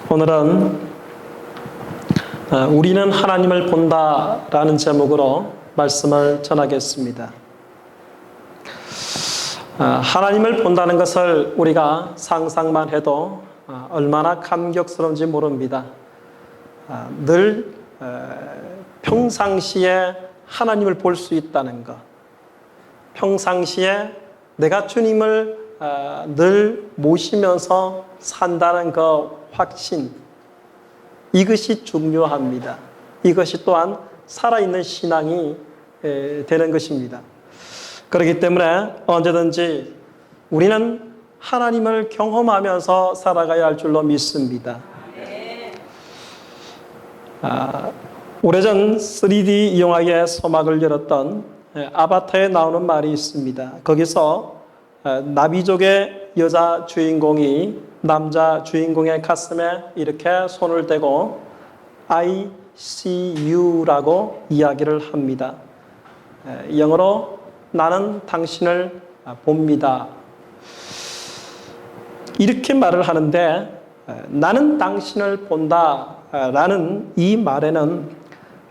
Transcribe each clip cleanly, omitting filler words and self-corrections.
오늘은 우리는 하나님을 본다라는 제목으로 말씀을 전하겠습니다. 하나님을 본다는 것을 우리가 상상만 해도 얼마나 감격스러운지 모릅니다. 늘 평상시에 하나님을 볼 수 있다는 것, 평상시에 내가 주님을 늘 모시면서 산다는 그 확신, 이것이 중요합니다. 이것이 또한 살아있는 신앙이 되는 것입니다. 그렇기 때문에 언제든지 우리는 하나님을 경험하면서 살아가야 할 줄로 믿습니다. 오래전 3D 이용하기에 소막을 열었던 아바타에 나오는 말이 있습니다. 거기서 나비족의 여자 주인공이 남자 주인공의 가슴에 이렇게 손을 대고 I see you라고 이야기를 합니다. 영어로 나는 당신을 봅니다. 이렇게 말을 하는데 나는 당신을 본다라는 이 말에는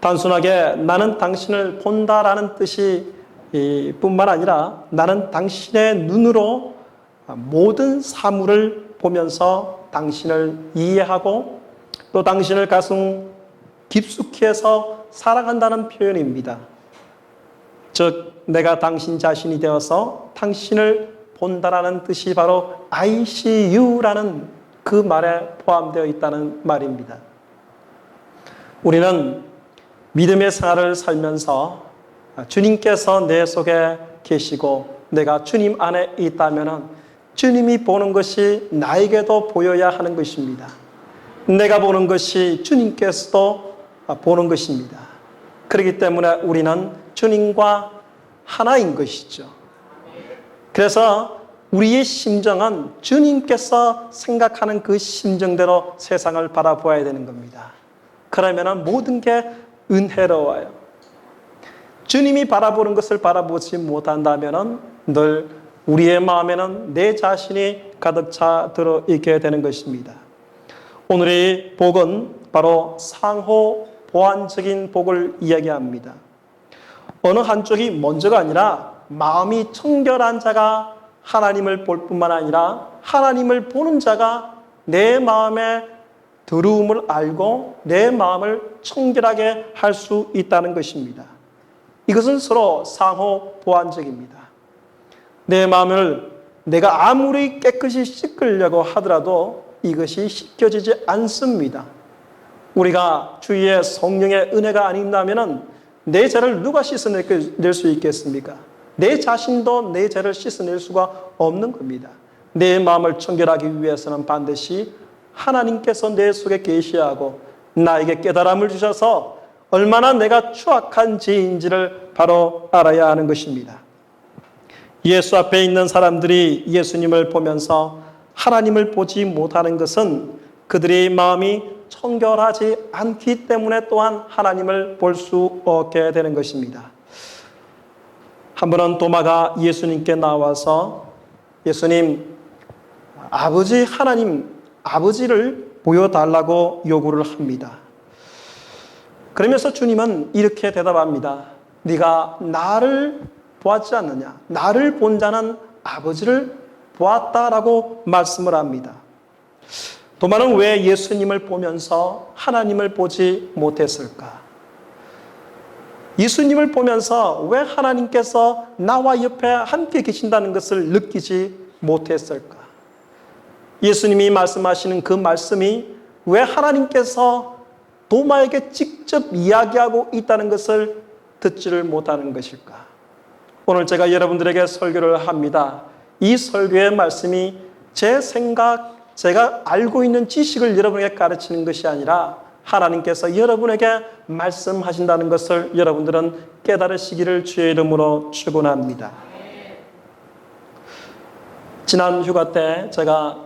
단순하게 나는 당신을 본다라는 뜻이 뿐만 아니라 나는 당신의 눈으로 모든 사물을 보면서 당신을 이해하고 또 당신을 가슴 깊숙이 해서 사랑한다는 표현입니다. 즉 내가 당신 자신이 되어서 당신을 본다라는 뜻이 바로 I see you라는 그 말에 포함되어 있다는 말입니다. 우리는 믿음의 생활을 살면서 주님께서 내 속에 계시고 내가 주님 안에 있다면 주님이 보는 것이 나에게도 보여야 하는 것입니다. 내가 보는 것이 주님께서도 보는 것입니다. 그렇기 때문에 우리는 주님과 하나인 것이죠. 그래서 우리의 심정은 주님께서 생각하는 그 심정대로 세상을 바라보아야 되는 겁니다. 그러면 모든 게 은혜로워요. 주님이 바라보는 것을 바라보지 못한다면 늘 우리의 마음에는 내 자신이 가득 차 들어있게 되는 것입니다. 오늘의 복은 바로 상호 보완적인 복을 이야기합니다. 어느 한쪽이 먼저가 아니라 마음이 청결한 자가 하나님을 볼 뿐만 아니라 하나님을 보는 자가 내 마음의 더러움을 알고 내 마음을 청결하게 할 수 있다는 것입니다. 이것은 서로 상호 보완적입니다. 내 마음을 내가 아무리 깨끗이 씻으려고 하더라도 이것이 씻겨지지 않습니다. 우리가 주위에 성령의 은혜가 아닌다면 내 죄를 누가 씻어낼 수 있겠습니까? 내 자신도 내 죄를 씻어낼 수가 없는 겁니다. 내 마음을 청결하기 위해서는 반드시 하나님께서 내 속에 계시하고 나에게 깨달음을 주셔서 얼마나 내가 추악한 죄인지를 바로 알아야 하는 것입니다. 예수 앞에 있는 사람들이 예수님을 보면서 하나님을 보지 못하는 것은 그들의 마음이 청결하지 않기 때문에 또한 하나님을 볼 수 없게 되는 것입니다. 한 번은 도마가 예수님께 나와서 예수님, 아버지 하나님, 아버지를 보여달라고 요구를 합니다. 그러면서 주님은 이렇게 대답합니다. 네가 나를 보았지 않느냐? 나를 본 자는 아버지를 보았다라고 말씀을 합니다. 도마는 왜 예수님을 보면서 하나님을 보지 못했을까? 예수님을 보면서 왜 하나님께서 나와 옆에 함께 계신다는 것을 느끼지 못했을까? 예수님이 말씀하시는 그 말씀이 왜 하나님께서 도마에게 직접 이야기하고 있다는 것을 듣지를 못하는 것일까? 오늘 제가 여러분들에게 설교를 합니다. 이 설교의 말씀이 제 생각, 제가 알고 있는 지식을 여러분에게 가르치는 것이 아니라 하나님께서 여러분에게 말씀하신다는 것을 여러분들은 깨달으시기를 주의 이름으로 축원합니다. 지난 휴가 때 제가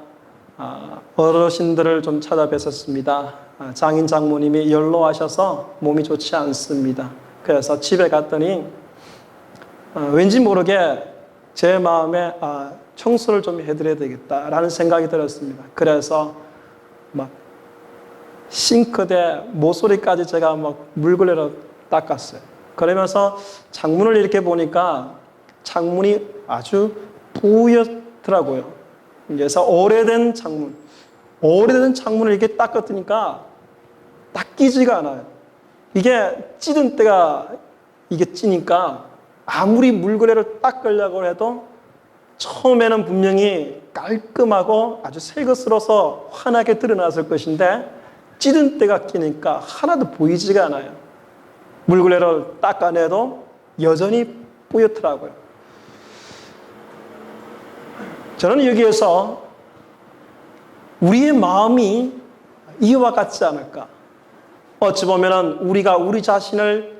어르신들을 좀 찾아뵀었습니다. 장인 장모님이 연로하셔서 몸이 좋지 않습니다. 그래서 집에 갔더니 왠지 모르게 제 마음에 청소를 좀 해드려야 되겠다라는 생각이 들었습니다. 그래서 막 싱크대 모서리까지 제가 막 물걸레로 닦았어요. 그러면서 창문을 이렇게 보니까 창문이 아주 뿌옇더라고요. 그래서 오래된 창문을 이렇게 닦았으니까 닦이지가 않아요. 이게 찌든 때가 이게 찌니까 아무리 물걸레를 닦으려고 해도 처음에는 분명히 깔끔하고 아주 새 것으로서 환하게 드러났을 것인데 찌든 때가 끼니까 하나도 보이지가 않아요. 물걸레를 닦아내도 여전히 뿌옇더라고요. 저는 여기에서 우리의 마음이 이와 같지 않을까? 어찌 보면 우리가 우리 자신을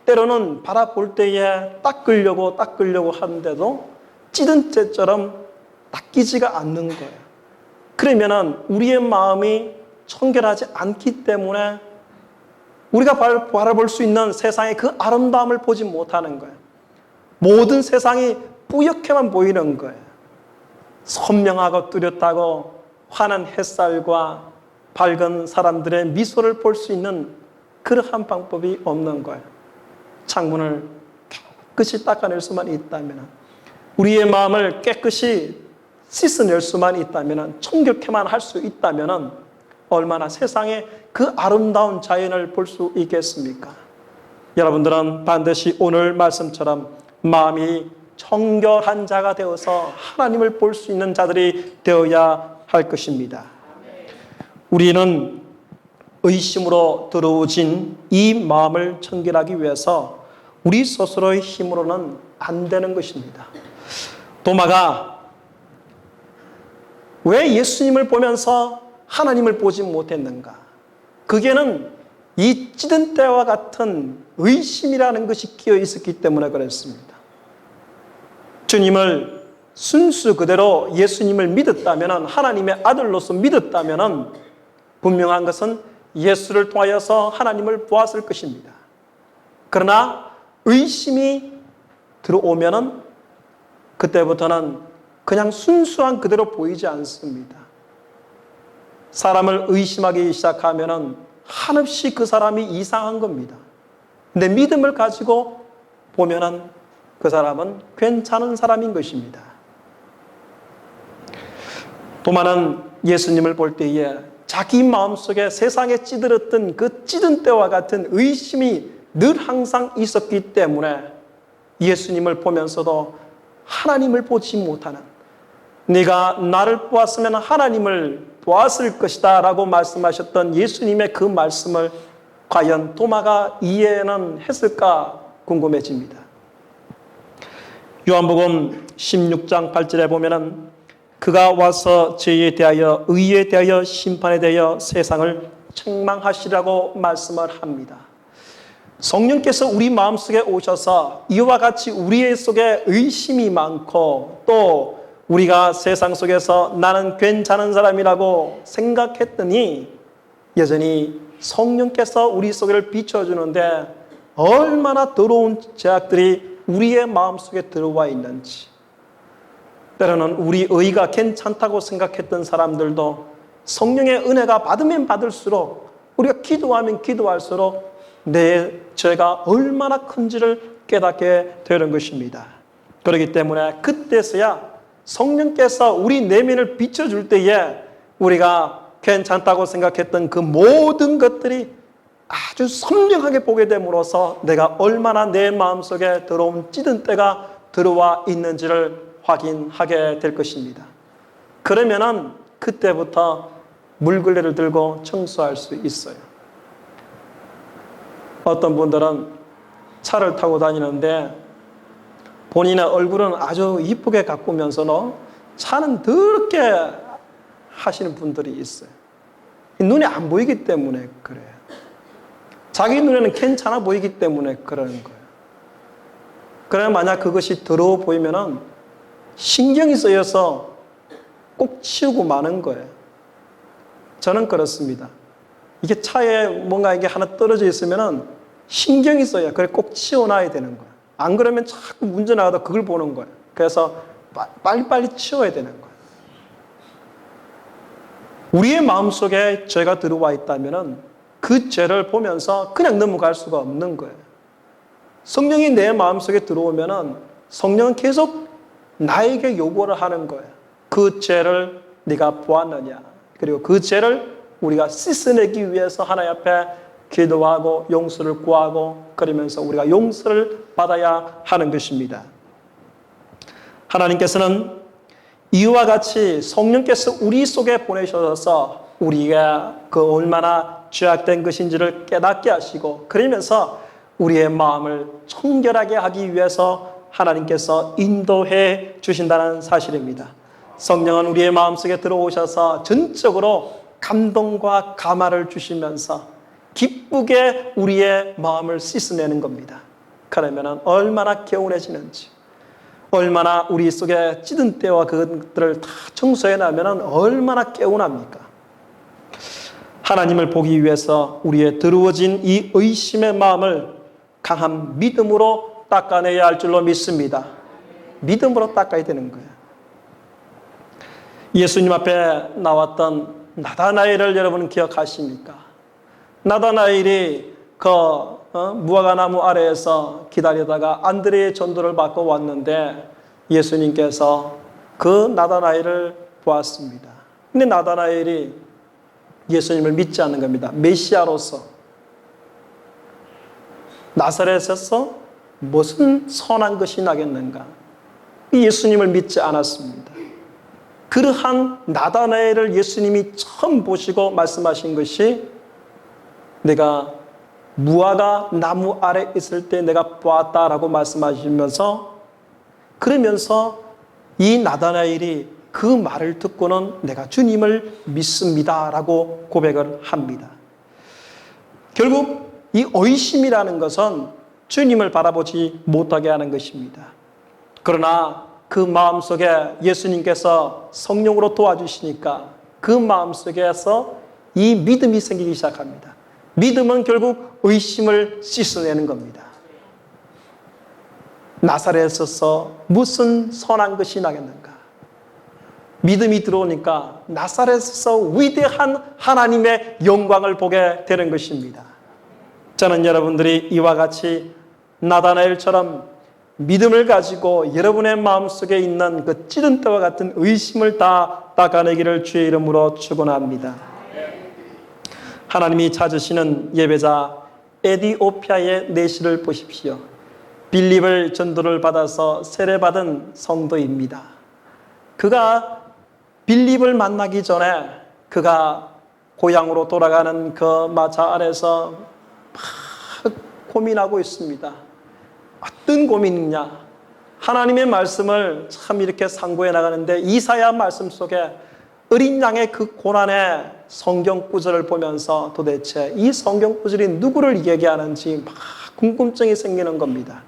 때로는 바라볼 때에 닦으려고 하는데도 찌든 때처럼 닦이지가 않는 거예요. 그러면 우리의 마음이 청결하지 않기 때문에 우리가 바라볼 수 있는 세상의 그 아름다움을 보지 못하는 거예요. 모든 세상이 뿌옇게만 보이는 거예요. 선명하고 뚜렷하고 환한 햇살과 밝은 사람들의 미소를 볼 수 있는 그러한 방법이 없는 거예요. 창문을 깨끗이 닦아낼 수만 있다면, 우리의 마음을 깨끗이 씻어낼 수만 있다면, 청결케만 할 수 있다면 얼마나 세상에 그 아름다운 자연을 볼 수 있겠습니까? 여러분들은 반드시 오늘 말씀처럼 마음이 청결한 자가 되어서 하나님을 볼 수 있는 자들이 되어야 할 것입니다. 우리는 의심으로 더러워진 이 마음을 청결하기 위해서 우리 스스로의 힘으로는 안 되는 것입니다. 도마가 왜 예수님을 보면서 하나님을 보지 못했는가? 그게는 이 찌든 때와 같은 의심이라는 것이 끼어 있었기 때문에 그랬습니다. 주님을 순수 그대로 예수님을 믿었다면, 하나님의 아들로서 믿었다면 분명한 것은 예수를 통하여서 하나님을 보았을 것입니다. 그러나 의심이 들어오면 그때부터는 그냥 순수한 그대로 보이지 않습니다. 사람을 의심하기 시작하면 한없이 그 사람이 이상한 겁니다. 근데 믿음을 가지고 보면 그 사람은 괜찮은 사람인 것입니다. 도마는 예수님을 볼 때에 자기 마음속에 세상에 찌들었던 그 찌든 때와 같은 의심이 늘 항상 있었기 때문에 예수님을 보면서도 하나님을 보지 못하는, 네가 나를 보았으면 하나님을 보았을 것이다 라고 말씀하셨던 예수님의 그 말씀을 과연 도마가 이해는 했을까 궁금해집니다. 요한복음 16장 8절에 보면은 그가 와서 죄에 대하여, 의에 대하여, 심판에 대하여 세상을 책망하시라고 말씀을 합니다. 성령께서 우리 마음속에 오셔서 이와 같이 우리 속에 의심이 많고 또 우리가 세상 속에서 나는 괜찮은 사람이라고 생각했더니 여전히 성령께서 우리 속을 비춰주는데 얼마나 더러운 죄악들이 우리의 마음속에 들어와 있는지, 때로는 우리 의가 괜찮다고 생각했던 사람들도 성령의 은혜가 받으면 받을수록, 우리가 기도하면 기도할수록 내 죄가 얼마나 큰지를 깨닫게 되는 것입니다. 그렇기 때문에 그때서야 성령께서 우리 내면을 비춰줄 때에 우리가 괜찮다고 생각했던 그 모든 것들이 아주 선명하게 보게 됨으로써 내가 얼마나 내 마음속에 더러운 찌든 때가 들어와 있는지를 확인하게 될 것입니다. 그러면은 그때부터 물걸레를 들고 청소할 수 있어요. 어떤 분들은 차를 타고 다니는데 본인의 얼굴은 아주 이쁘게 가꾸면서도 차는 더럽게 하시는 분들이 있어요. 눈에 안 보이기 때문에 그래요. 자기 눈에는 괜찮아 보이기 때문에 그러는 거예요. 그러나 만약 그것이 더러워 보이면은 신경이 쓰여서 꼭 치우고 마는 거예요. 저는 그렇습니다. 이게 차에 뭔가 이게 하나 떨어져 있으면은 신경이 써요. 그래 꼭 치워놔야 되는 거예요. 안 그러면 자꾸 운전하다 그걸 보는 거예요. 그래서 빨리빨리 치워야 되는 거예요. 우리의 마음속에 죄가 들어와 있다면 그 죄를 보면서 그냥 넘어갈 수가 없는 거예요. 성령이 내 마음속에 들어오면 성령은 계속 나에게 요구를 하는 거예요. 그 죄를 네가 보았느냐. 그리고 그 죄를 우리가 씻어내기 위해서 하나님 앞에 기도하고 용서를 구하고 그러면서 우리가 용서를 받아야 하는 것입니다. 하나님께서는 이와 같이 성령께서 우리 속에 보내셔서 우리가 그 얼마나 죄악된 것인지를 깨닫게 하시고 그러면서 우리의 마음을 청결하게 하기 위해서 하나님께서 인도해 주신다는 사실입니다. 성령은 우리의 마음속에 들어오셔서 전적으로 감동과 감화를 주시면서 기쁘게 우리의 마음을 씻어내는 겁니다. 그러면 얼마나 개운해지는지, 얼마나 우리 속에 찌든 때와 그것들을 다 청소해나면 얼마나 개운합니까? 하나님을 보기 위해서 우리의 들어워진 이 의심의 마음을 강한 믿음으로 닦아내야 할 줄로 믿습니다. 믿음으로 닦아야 되는 거예요. 예수님 앞에 나왔던 나다나엘을 여러분 기억하십니까? 나다나엘이 무화과나무 아래에서 기다리다가 안드레의 전도를 받고 왔는데 예수님께서 그 나다나엘을 보았습니다. 근데 나다나엘이 예수님을 믿지 않는 겁니다. 메시아로서 나사렛에서 무슨 선한 것이 나겠는가? 예수님을 믿지 않았습니다. 그러한 나다나엘을 예수님이 처음 보시고 말씀하신 것이 내가 무화과 나무 아래 있을 때 내가 보았다라고 말씀하시면서 그러면서 이 나다나엘이 그 말을 듣고는 내가 주님을 믿습니다라고 고백을 합니다. 결국 이 의심이라는 것은 주님을 바라보지 못하게 하는 것입니다. 그러나 그 마음속에 예수님께서 성령으로 도와주시니까 그 마음속에서 이 믿음이 생기기 시작합니다. 믿음은 결국 의심을 씻어내는 겁니다. 나사렛에서 무슨 선한 것이 나겠는가? 믿음이 들어오니까 나사렛에서 위대한 하나님의 영광을 보게 되는 것입니다. 저는 여러분들이 이와 같이 나다나엘처럼 믿음을 가지고 여러분의 마음속에 있는 그 찌든 때와 같은 의심을 다 닦아내기를 주의 이름으로 축원합니다. 하나님이 찾으시는 예배자 에디오피아의 내시를 보십시오. 빌립을 전도를 받아서 세례받은 성도입니다. 그가 빌립을 만나기 전에 그가 고향으로 돌아가는 그 마차 안에서 막 고민하고 있습니다. 어떤 고민이냐? 하나님의 말씀을 참 이렇게 상고해 나가는데 이사야 말씀 속에 어린 양의 그 고난의 성경 구절을 보면서 도대체 이 성경 구절이 누구를 얘기하는지 막 궁금증이 생기는 겁니다.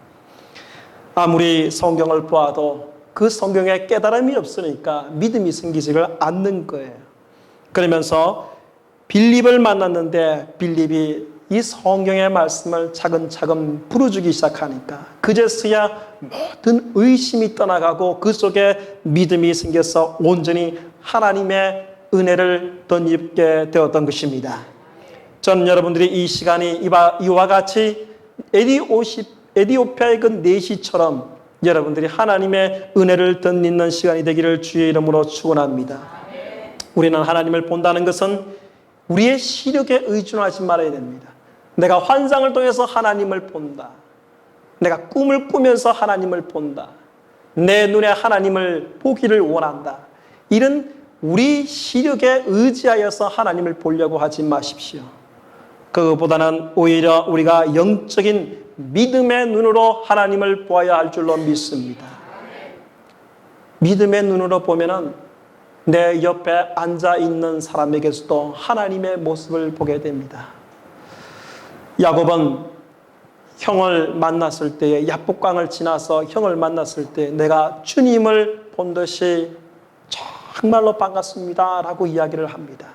아무리 성경을 보아도 그 성경에 깨달음이 없으니까 믿음이 생기지를 않는 거예요. 그러면서 빌립을 만났는데 빌립이 이 성경의 말씀을 차근차근 풀어주기 시작하니까 그제서야 모든 의심이 떠나가고 그 속에 믿음이 생겨서 온전히 하나님의 은혜를 덧입게 되었던 것입니다. 저는 여러분들이 이 시간이 이와 같이 에디오피아의 그 내시처럼 여러분들이 하나님의 은혜를 덧입는 시간이 되기를 주의 이름으로 축원합니다. 우리는 하나님을 본다는 것은 우리의 시력에 의존하지 말아야 됩니다. 내가 환상을 통해서 하나님을 본다. 내가 꿈을 꾸면서 하나님을 본다. 내 눈에 하나님을 보기를 원한다. 이런 우리 시력에 의지하여서 하나님을 보려고 하지 마십시오. 그것보다는 오히려 우리가 영적인 믿음의 눈으로 하나님을 보아야 할 줄로 믿습니다. 믿음의 눈으로 보면은 내 옆에 앉아 있는 사람에게서도 하나님의 모습을 보게 됩니다. 야곱은 형을 만났을 때에 야복강을 지나서 형을 만났을 때 내가 주님을 본 듯이 정말로 반갑습니다 라고 이야기를 합니다.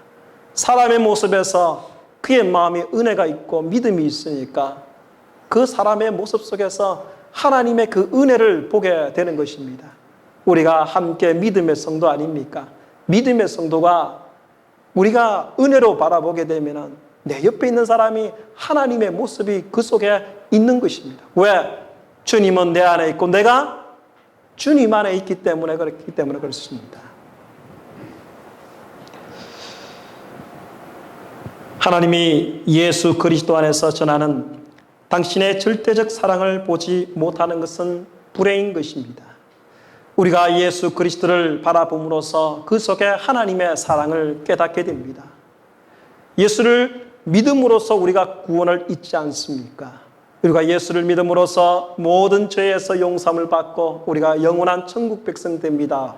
사람의 모습에서 그의 마음에 은혜가 있고 믿음이 있으니까 그 사람의 모습 속에서 하나님의 그 은혜를 보게 되는 것입니다. 우리가 함께 믿음의 성도 아닙니까? 믿음의 성도가 우리가 은혜로 바라보게 되면 내 옆에 있는 사람이 하나님의 모습이 그 속에 있는 것입니다. 왜? 주님은 내 안에 있고 내가 주님 안에 있기 때문에 그렇습니다. 하나님이 예수 그리스도 안에서 전하는 당신의 절대적 사랑을 보지 못하는 것은 불행인 것입니다. 우리가 예수 그리스도를 바라봄으로써 그 속에 하나님의 사랑을 깨닫게 됩니다. 예수를 믿음으로써 우리가 구원을 잊지 않습니까? 우리가 예수를 믿음으로써 모든 죄에서 용서함을 받고 우리가 영원한 천국 백성 됩니다.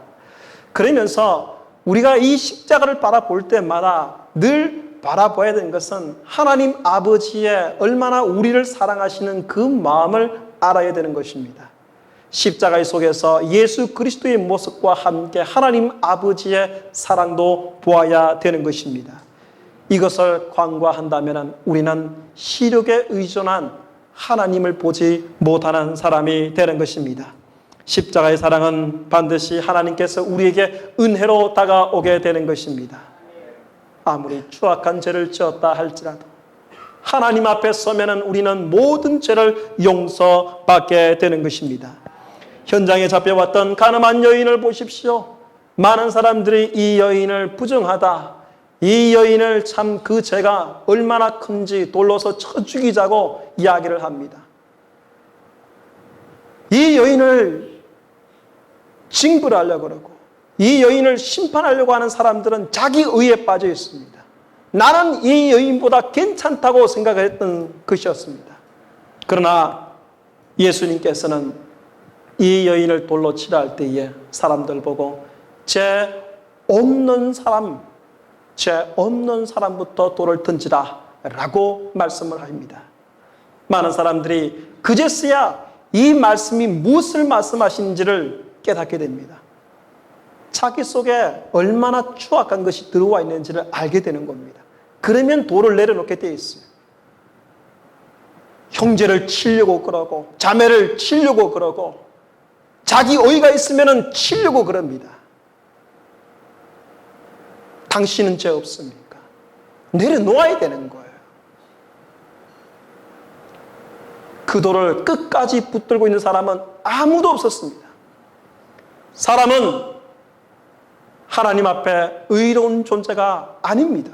그러면서 우리가 이 십자가를 바라볼 때마다 늘 바라봐야 되는 것은 하나님 아버지의 얼마나 우리를 사랑하시는 그 마음을 알아야 되는 것입니다. 십자가 속에서 예수 그리스도의 모습과 함께 하나님 아버지의 사랑도 보아야 되는 것입니다. 이것을 간과한다면 우리는 시력에 의존한 하나님을 보지 못하는 사람이 되는 것입니다. 십자가의 사랑은 반드시 하나님께서 우리에게 은혜로 다가오게 되는 것입니다. 아무리 추악한 죄를 지었다 할지라도 하나님 앞에 서면은 우리는 모든 죄를 용서받게 되는 것입니다. 현장에 잡혀왔던 가늠한 여인을 보십시오. 많은 사람들이 이 여인을 부정하다, 이 여인을 참 그 죄가 얼마나 큰지 돌로서 쳐 죽이자고 이야기를 합니다. 이 여인을 징벌하려고 그러고 이 여인을 심판하려고 하는 사람들은 자기 의에 빠져 있습니다. 나는 이 여인보다 괜찮다고 생각했던 것이었습니다. 그러나 예수님께서는 이 여인을 돌로 치려 할 때에 사람들 보고 죄 없는 사람부터 돌을 던지라 라고 말씀을 합니다. 많은 사람들이 그제서야 이 말씀이 무엇을 말씀하시는지를 깨닫게 됩니다. 자기 속에 얼마나 추악한 것이 들어와 있는지를 알게 되는 겁니다. 그러면 돌을 내려놓게 되어 있어요. 형제를 치려고 그러고 자매를 치려고 그러고 자기 어이가 있으면 치려고 그럽니다. 당신은 죄 없습니까? 내려놓아야 되는 거예요. 그 돌을 끝까지 붙들고 있는 사람은 아무도 없었습니다. 사람은 하나님 앞에 의로운 존재가 아닙니다.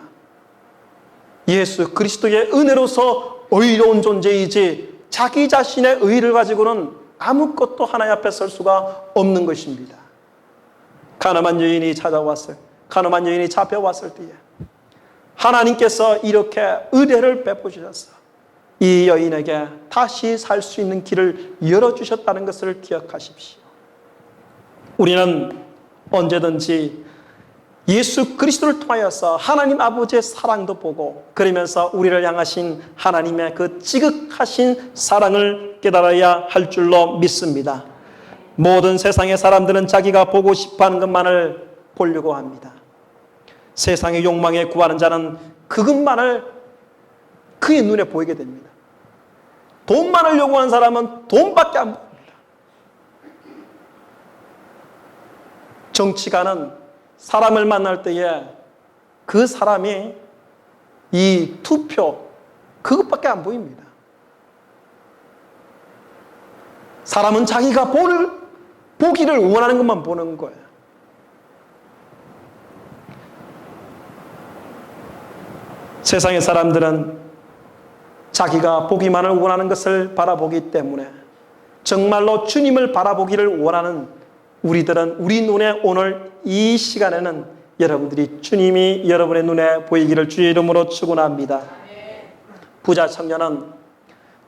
예수 그리스도의 은혜로서 의로운 존재이지 자기 자신의 의를 가지고는 아무것도 하나님 앞에 설 수가 없는 것입니다. 가늠한 여인이 잡혀왔을 때에 하나님께서 이렇게 은혜를 베푸셔서 이 여인에게 다시 살 수 있는 길을 열어주셨다는 것을 기억하십시오. 우리는 언제든지 예수 그리스도를 통하여서 하나님 아버지의 사랑도 보고 그러면서 우리를 향하신 하나님의 그 지극하신 사랑을 깨달아야 할 줄로 믿습니다. 모든 세상의 사람들은 자기가 보고 싶어하는 것만을 보려고 합니다. 세상의 욕망에 구하는 자는 그것만을 그의 눈에 보이게 됩니다. 돈만을 요구하는 사람은 돈밖에 안 보입니다. 정치가는 사람을 만날 때에 그 사람이 이 투표 그것밖에 안 보입니다. 사람은 자기가 보기를 원하는 것만 보는 거예요. 세상의 사람들은 자기가 보기만을 원하는 것을 바라보기 때문에 정말로 주님을 바라보기를 원하는 우리 눈에 오늘 이 시간에는 여러분들이 주님이 여러분의 눈에 보이기를 주의 이름으로 축원합니다. 부자 청년은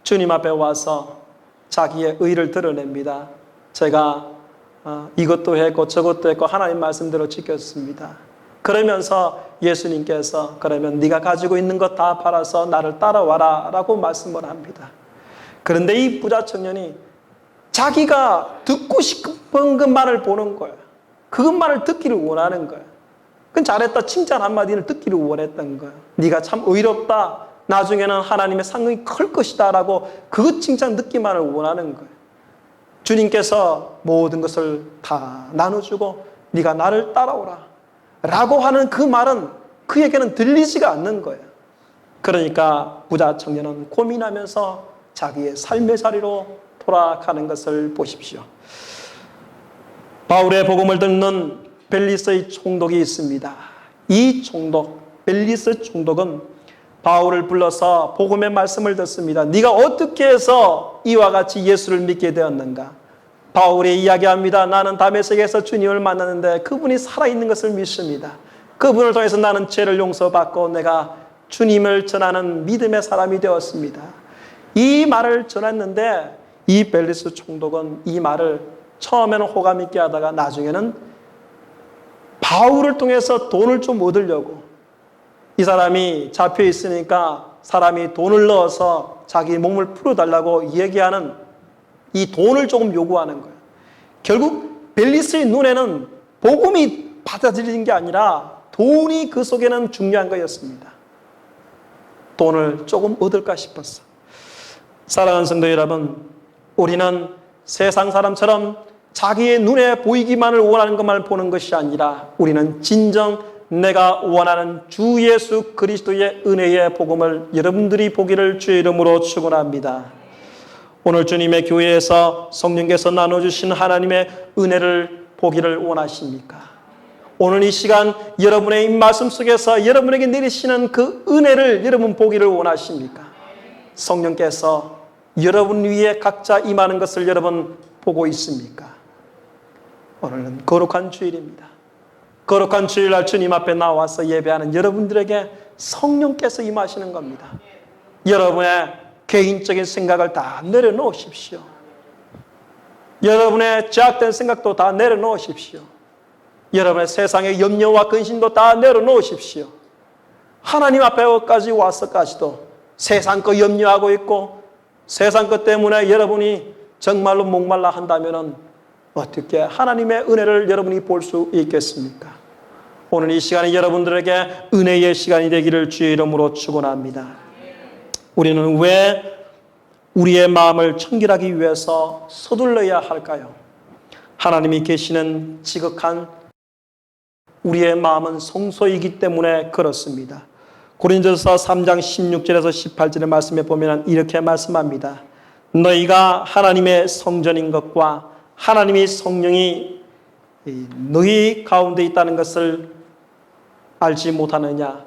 주님 앞에 와서 자기의 의를 드러냅니다. 제가 이것도 했고 저것도 했고 하나님 말씀대로 지켰습니다. 그러면서 예수님께서 그러면 네가 가지고 있는 것 다 팔아서 나를 따라와라 라고 말씀을 합니다. 그런데 이 부자 청년이 자기가 듣고 싶은 것만을 보는 거예요. 그것만을 듣기를 원하는 거예요. 그건 잘했다 칭찬 한마디를 듣기를 원했던 거예요. 네가 참 의롭다. 나중에는 하나님의 상응이 클 것이다 라고 그 칭찬 듣기만을 원하는 거예요. 주님께서 모든 것을 다 나눠주고 네가 나를 따라오라 라고 하는 그 말은 그에게는 들리지가 않는 거예요. 그러니까 부자 청년은 고민하면서 자기의 삶의 자리로 돌아가는 것을 보십시오. 바울의 복음을 듣는 벨리스의 총독이 있습니다. 이 총독, 벨리스 총독은 바울을 불러서 복음의 말씀을 듣습니다. 네가 어떻게 해서 이와 같이 예수를 믿게 되었는가? 바울이 이야기합니다. 나는 다메섹에서 주님을 만났는데 그분이 살아있는 것을 믿습니다. 그분을 통해서 나는 죄를 용서받고 내가 주님을 전하는 믿음의 사람이 되었습니다. 이 말을 전했는데 이 벨리스 총독은 이 말을 처음에는 호감 있게 하다가 나중에는 바울을 통해서 돈을 좀 얻으려고, 이 사람이 잡혀 있으니까 사람이 돈을 넣어서 자기 몸을 풀어달라고 얘기하는 이 돈을 조금 요구하는 거예요. 결국 벨리스의 눈에는 복음이 받아들이는 게 아니라 돈이 그 속에는 중요한 거였습니다. 돈을 조금 얻을까 싶었어. 사랑하는 성도 여러분, 우리는 세상 사람처럼 자기의 눈에 보이기만을 원하는 것만 보는 것이 아니라 우리는 진정 내가 원하는 주 예수 그리스도의 은혜의 복음을 여러분들이 보기를 주의 이름으로 축원합니다. 오늘 주님의 교회에서 성령께서 나눠주신 하나님의 은혜를 보기를 원하십니까? 오늘 이 시간 여러분의 이 말씀 속에서 여러분에게 내리시는 그 은혜를 여러분 보기를 원하십니까? 성령께서 여러분 위에 각자 임하는 것을 여러분 보고 있습니까? 오늘은 거룩한 주일입니다. 거룩한 주일날 주님 앞에 나와서 예배하는 여러분들에게 성령께서 임하시는 겁니다. 여러분의 개인적인 생각을 다 내려놓으십시오. 여러분의 제약된 생각도 다 내려놓으십시오. 여러분의 세상의 염려와 근심도 다 내려놓으십시오. 하나님 앞에까지 와서까지도 세상 거 염려하고 있고 세상 것 때문에 여러분이 정말로 목말라 한다면 어떻게 하나님의 은혜를 여러분이 볼 수 있겠습니까? 오늘 이 시간이 여러분들에게 은혜의 시간이 되기를 주의 이름으로 축원합니다. 우리는 왜 우리의 마음을 청결하기 위해서 서둘러야 할까요? 하나님이 계시는 지극한 우리의 마음은 성소이기 때문에 그렇습니다. 고린도서 3장 16절에서 18절의 말씀에 보면 이렇게 말씀합니다. 너희가 하나님의 성전인 것과 하나님의 성령이 너희 가운데 있다는 것을 알지 못하느냐?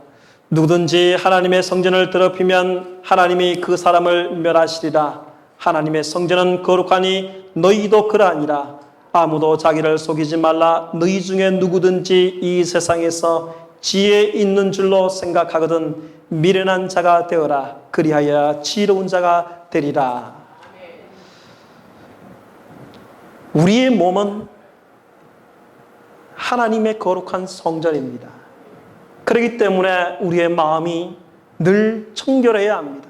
누구든지 하나님의 성전을 더럽히면 하나님이 그 사람을 멸하시리라. 하나님의 성전은 거룩하니 너희도 그러하니라. 아무도 자기를 속이지 말라. 너희 중에 누구든지 이 세상에서 지혜 있는 줄로 생각하거든 미련한 자가 되어라. 그리하여 지혜로운 자가 되리라. 우리의 몸은 하나님의 거룩한 성전입니다. 그렇기 때문에 우리의 마음이 늘 청결해야 합니다.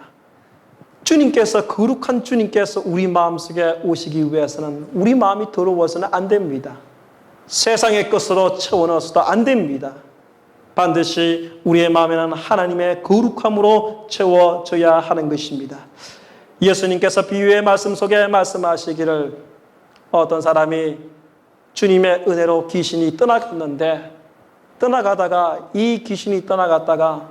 주님께서, 거룩한 주님께서 우리 마음속에 오시기 위해서는 우리 마음이 더러워서는 안 됩니다. 세상의 것으로 채워넣어서도 안 됩니다. 반드시 우리의 마음에는 하나님의 거룩함으로 채워져야 하는 것입니다. 예수님께서 비유의 말씀 속에 말씀하시기를, 어떤 사람이 주님의 은혜로 귀신이 떠나갔는데, 떠나가다가 이 귀신이 떠나갔다가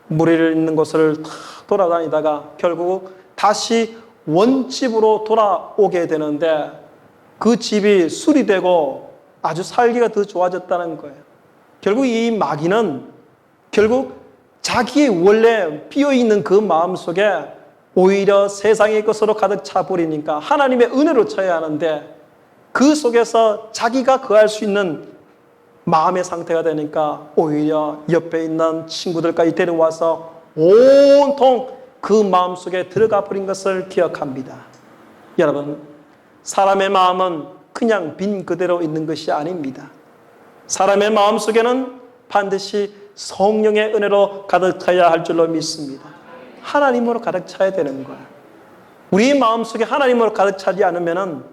무리를 있는 곳을 다 돌아다니다가 결국 다시 원집으로 돌아오게 되는데 그 집이 수리되고 아주 살기가 더 좋아졌다는 거예요. 결국 이 마귀는 결국 자기의 원래 비어있는 그 마음속에 오히려 세상의 것으로 가득 차버리니까 하나님의 은혜로 쳐야 하는데 그 속에서 자기가 거할 수 있는 마음의 상태가 되니까 오히려 옆에 있는 친구들까지 데려와서 온통 그 마음속에 들어가 버린 것을 기억합니다. 여러분, 사람의 마음은 그냥 빈 그대로 있는 것이 아닙니다. 사람의 마음속에는 반드시 성령의 은혜로 가득 차야 할 줄로 믿습니다. 하나님으로 가득 차야 되는 거예요. 우리 마음속에 하나님으로 가득 차지 않으면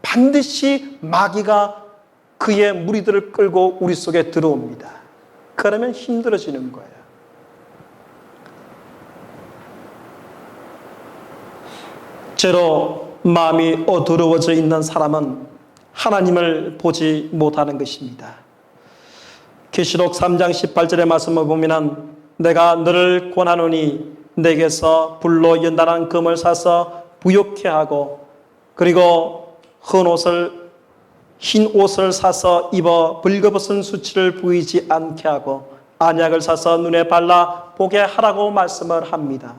반드시 마귀가 그의 무리들을 끌고 우리 속에 들어옵니다. 그러면 힘들어지는 거예요. 죄로 마음이 어두러워져 있는 사람은 하나님을 보지 못하는 것입니다. 계시록 3장 18절의 말씀을 보면 내가 너를 권하노니 내게서 불로 연단한 금을 사서 부욕케 하고 그리고 흰 옷을 사서 입어 벌거벗은 수치를 보이지 않게 하고 안약을 사서 눈에 발라 보게 하라고 말씀을 합니다.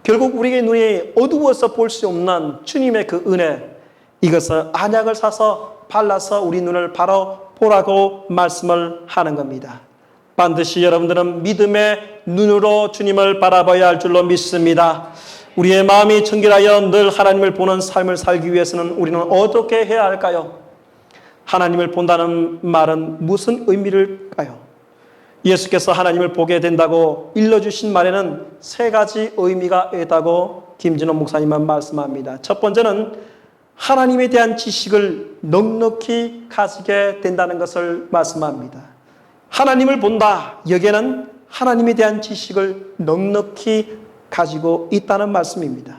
결국 우리의 눈이 어두워서 볼 수 없는 주님의 그 은혜, 이것을 안약을 사서 발라서 우리 눈을 바로 보라고 말씀을 하는 겁니다. 반드시 여러분들은 믿음의 눈으로 주님을 바라봐야 할 줄로 믿습니다. 우리의 마음이 청결하여 늘 하나님을 보는 삶을 살기 위해서는 우리는 어떻게 해야 할까요? 하나님을 본다는 말은 무슨 의미일까요? 예수께서 하나님을 보게 된다고 일러주신 말에는 3가지 의미가 있다고 김진호 목사님은 말씀합니다. 첫 번째는 하나님에 대한 지식을 넉넉히 가지게 된다는 것을 말씀합니다. 하나님을 본다. 여기에는 하나님에 대한 지식을 넉넉히 가지고 있다는 말씀입니다.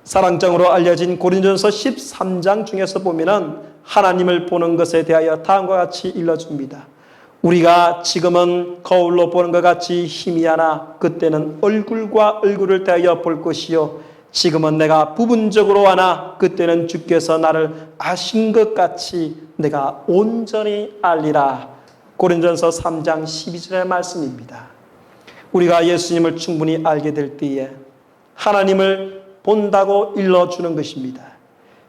사랑장으로 알려진 고린도전서 13장 중에서 보면은 하나님을 보는 것에 대하여 다음과 같이 일러줍니다. 우리가 지금은 거울로 보는 것 같이 희미하나 그때는 얼굴과 얼굴을 대하여 볼 것이요 지금은 내가 부분적으로 하나 그때는 주께서 나를 아신 것 같이 내가 온전히 알리라. 고린도전서 3장 12절의 말씀입니다. 우리가 예수님을 충분히 알게 될 때에 하나님을 본다고 일러주는 것입니다.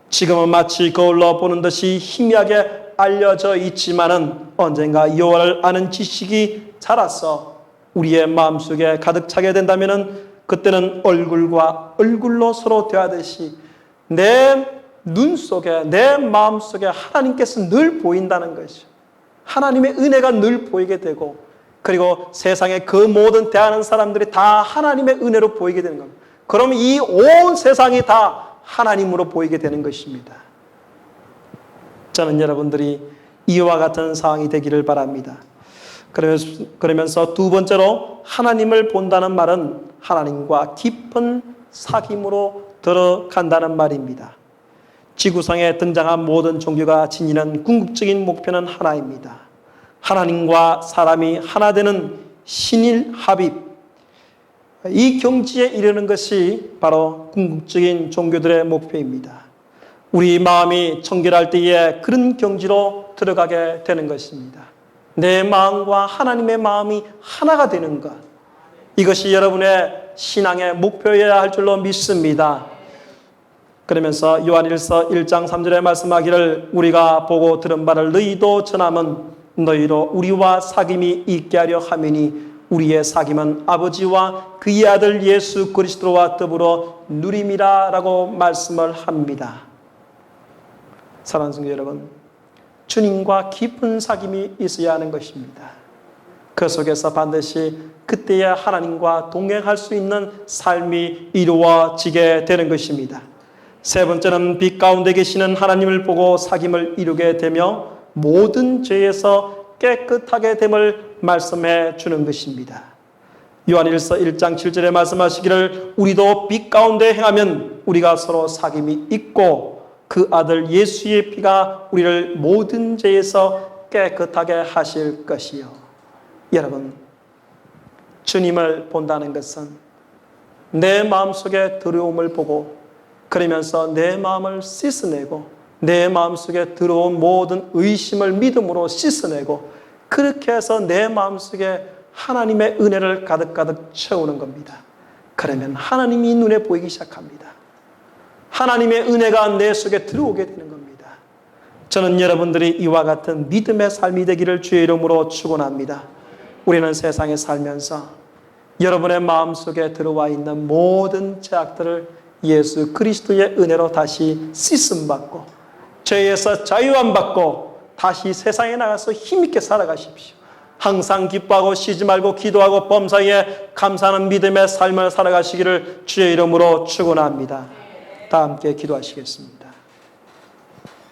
지금은 마치 거울로 보는 듯이 희미하게 알려져 있지만은 언젠가 여호와를 아는 지식이 자라서 우리의 마음속에 가득 차게 된다면은 그때는 얼굴과 얼굴로 서로 대하듯이 내 눈 속에 내 마음 속에 하나님께서 늘 보인다는 것이죠. 하나님의 은혜가 늘 보이게 되고 그리고 세상의 그 모든 대하는 사람들이 다 하나님의 은혜로 보이게 되는 겁니다. 그럼 이 온 세상이 다 하나님으로 보이게 되는 것입니다. 저는 여러분들이 이와 같은 상황이 되기를 바랍니다. 그러면서 두 번째로 하나님을 본다는 말은 하나님과 깊은 사귐으로 들어간다는 말입니다. 지구상에 등장한 모든 종교가 지니는 궁극적인 목표는 하나입니다. 하나님과 사람이 하나 되는 신일 합입, 이 경지에 이르는 것이 바로 궁극적인 종교들의 목표입니다. 우리 마음이 청결할 때에 그런 경지로 들어가게 되는 것입니다. 내 마음과 하나님의 마음이 하나가 되는 것, 이것이 여러분의 신앙의 목표여야 할 줄로 믿습니다. 그러면서 요한일서 1장 3절에 말씀하기를 우리가 보고 들은 바를 너희도 전하면 너희로 우리와 사귐이 있게 하려 함이니 우리의 사귐은 아버지와 그의 아들 예수 그리스도와 더불어 누림이라 라고 말씀을 합니다. 사랑하는 성도 여러분, 주님과 깊은 사귐이 있어야 하는 것입니다. 그 속에서 반드시 그때야 하나님과 동행할 수 있는 삶이 이루어지게 되는 것입니다. 세 번째는 빛 가운데 계시는 하나님을 보고 사귐을 이루게 되며 모든 죄에서 깨끗하게 됨을 말씀해 주는 것입니다. 요한일서 1장 7절에 말씀하시기를 우리도 빛 가운데 행하면 우리가 서로 사귐이 있고 그 아들 예수의 피가 우리를 모든 죄에서 깨끗하게 하실 것이요. 여러분, 주님을 본다는 것은 내 마음속에 들어옴을 보고 그러면서 내 마음을 씻어내고 내 마음속에 들어온 모든 의심을 믿음으로 씻어내고 그렇게 해서 내 마음속에 하나님의 은혜를 가득가득 채우는 겁니다. 그러면 하나님이 눈에 보이기 시작합니다. 하나님의 은혜가 내 속에 들어오게 되는 겁니다. 저는 여러분들이 이와 같은 믿음의 삶이 되기를 주의 이름으로 축원합니다. 우리는 세상에 살면서 여러분의 마음속에 들어와 있는 모든 죄악들을 예수 그리스도의 은혜로 다시 씻음받고 죄에서 자유함받고 다시 세상에 나가서 힘있게 살아가십시오. 항상 기뻐하고 쉬지 말고 기도하고 범사에 감사하는 믿음의 삶을 살아가시기를 주의 이름으로 축원합니다. 다 함께 기도하시겠습니다.